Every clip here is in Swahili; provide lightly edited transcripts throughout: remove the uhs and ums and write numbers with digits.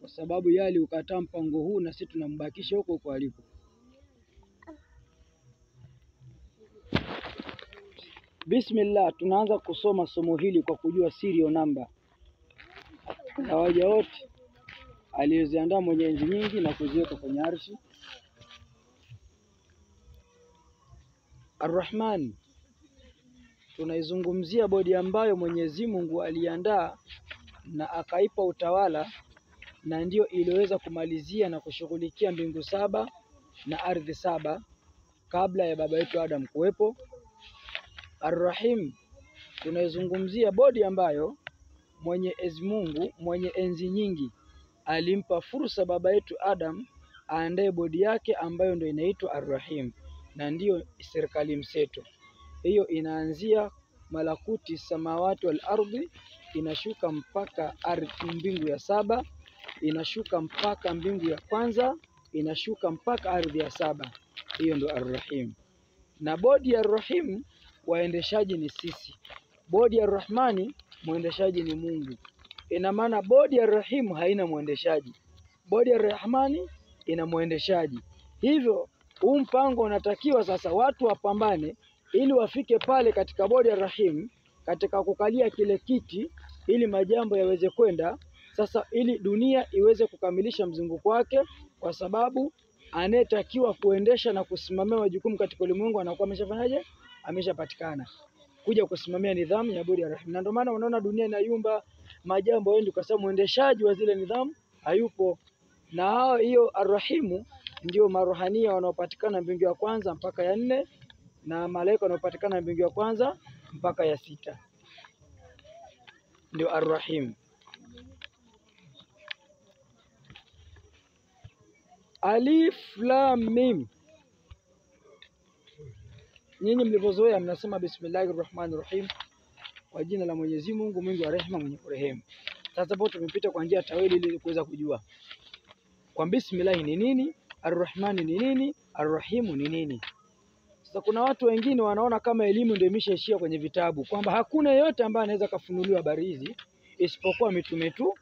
kwa sababu yali ukataa mpango huu na sisi tunambakisha huko huko alipo. Bismillah, tunaanza kusoma somo hili kwa kujua serial number na waja wote aliyoziandaa mwenye enzi nyingi na kuziweka kwenye arshi. Ar-Rahman, tunaizungumzia bodi ambayo Mwenyezi Mungu aliandaa na akaipa utawala, na ndio iliweza kumalizia na kushughulikia mbingu 7 na ardhi 7 kabla ya baba yetu Adam kuwepo. Ar-Rahim, tunaizungumzia bodi ambayo Mwenyezi Mungu mwenye enzi nyingi alimpa fursa baba yetu Adam aandae bodi yake ambayo ndio inaitwa Ar-Rahim, na ndiyo serikali mseto. Hiyo inaanzia malakuti samawati wal ardhi, inashuka mpaka mbingu ya 7, inashuka mpaka mbingu ya kwanza, inashuka mpaka ardhi ya 7. Hiyo ndio Ar-Rahim. Na bodi ya Ar-Rahim waendeshaji ni sisi. Bodi ya Ar-Rahmani muendeshaji ni Mungu. Ina maana bodi ya Ar-Rahim haina muendeshaji, bodi ya Ar-Rahmani ina muendeshaji. Hivyo huu mpango unatakiwa sasa watu wapambane ili wafike pale katika bodi ya Ar-Rahim, katika kukalia kile kiti, ili majambo yaweze kwenda sasa, ili dunia iweze kukamilisha mzunguko wake, kwa sababu anayetakiwa kuendesha na kusimamia majukumu katika ulimwengu anakuwa ameshafanyaje? Ameshapatikana kuja kusimamia nidhamu ya bodi ya Ar-Rahim. Na ndio maana unaona dunia inayumba, majambo yendi, kwa sababu muendeshaji wa zile nidhamu hayupo. Na hao hiyo Ar-Rahimu ndio maruhania wanaopatikana mbingu ya kwanza mpaka ya 4, na malaika wanaopatikana mbingu ya kwanza mpaka ya 6, ndio Ar-Rahim. Alif Lam Mim. Nyinyi mlivyozoea mnasema Bismillahirrahmanirrahim, kwa jina la Mwenyezi Mungu mwingi wa rehema mwenye kurehemu. Sasa hapo tumepita kwa njia tawili ili kuweza kujua kwa bismillah ni nini, Ar-Rahman ni nini, Ar-Rahim ni nini. Sasa kuna watu wengine wanaona kama elimu ndio imeshaishia kwenye vitabu, kwamba hakuna yeyote ambaye anaweza kufunuliwa habari hizi isipokuwa mitume tu.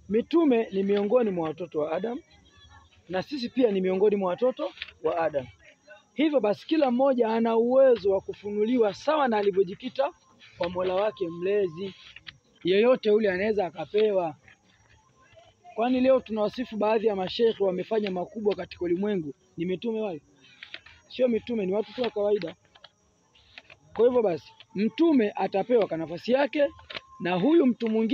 Mitume ni miongoni mwa watoto wa Adam, na sisi pia ni miongoni mwa watoto wa Adam. Hivyo basi kila mmoja ana uwezo wa kufunuliwa sawa na alivyojikita kwa Mola wake mlezi. Yeyote ule anaweza akapewa. Kwani leo tunawasifu baadhi ya masheikh wamefanya makubwa katika ulimwengu, ni mitume wale? Sio mitume, ni watu tu wa kawaida. Kwa hivyo basi mtume atapewa kwa nafasi yake, na huyu mtu mwingine